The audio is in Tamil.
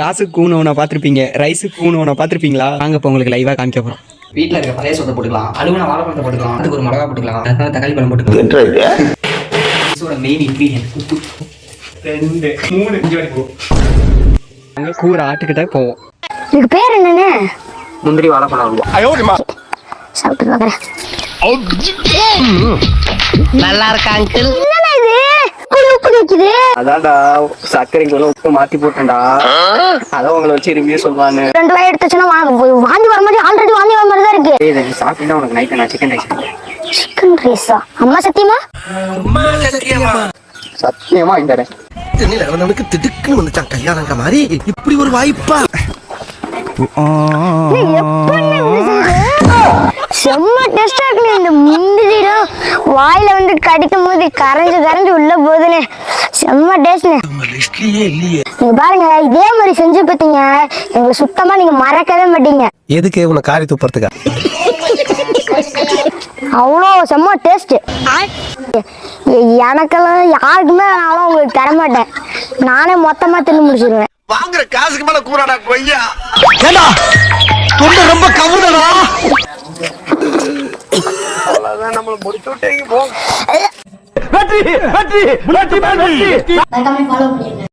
காசுக்கு கூணவனை பார்த்துருப்பீங்க, ரைஸுக்கு கூணவனை பார்த்துருப்பீங்களா? நாங்கள் இப்போ உங்களுக்கு லைவாக காமிக்க போகிறோம். வீட்டில் இருக்க பழைய சொத்தை போட்டுக்கலாம், அழுகுன வாழைப்பழத்தை போட்டுக்கலாம், அதுக்கு ஒரு மிளகா போட்டுக்கலாம், அதனால தக்காளி பழம் போட்டுக்கலாம். மெயின் இன்க்ரீடியன்ட் உப்பு. 2 3 5 வரைக்கும் நாங்கள் கூரை ஆட்டுக்கிட்ட போவோம். இதுக்கு பேர் என்னன்னு? முந்திரி வாழைப்பழம். சாப்பிட்டு பார்க்குறேன். நல்லா இருக்கா அங்கிள்? என்னடா இது உப்பு நிக்குது? அதான்டா சர்க்கரைக்கு உப்பு மாத்தி போட்டேன்டா, அதான் உங்களை வச்சு ரிவ்யூ சொல்லுவான்னு. 2 வாய் எடுத்துச்சுன்னா வாந்தி வர மாதிரி, ஆல்ரெடி வாந்தி வர மாதிரி தான் இருக்கு. இதை சாப்பிட்டா உனக்கு நைட்டு நான் சிக்கன் ரைஸ். சிக்கன் ரைஸா? அம்மா சத்தியமா? சத்தியமா இந்த அவனுக்கு திடுக்குன்னு வந்துச்சான் கையாளங்க மாதிரி. இப்படி ஒரு வாய்ப்பா? செம்ம டேஸ்டா இருக்கு. இந்த முந்திரிலாம் வாயில வந்து கடிக்கும் போது கரைஞ்சு உள்ள போகுதுன்னு செம்ம டேஸ்ட்னு. நீங்க பாருங்க, இதே மாதிரி செஞ்சு பார்த்தீங்க, எங்களை சுத்தமா நீங்க மறக்கவே மாட்டீங்க. எதுக்கு உன காரி துப்புறதுக்கா? அவ்வளோ செம்ம டேஸ்ட். எனக்கெல்லாம் யாருக்குமே நானும் உங்களுக்கு தர மாட்டேன், நானே மொத்தமா தின்னு முடிச்சிருவேன். வாங்குற காசுக்கு மேல கூறாடா கொய்யா. ஏண்டா தொண்டை ரொம்ப கவுதடா. அவ்வளவுதான், நம்மள முடிச்சு விட்டீங்க போ. வெற்றி வெற்றி வெற்றி வெற்றி.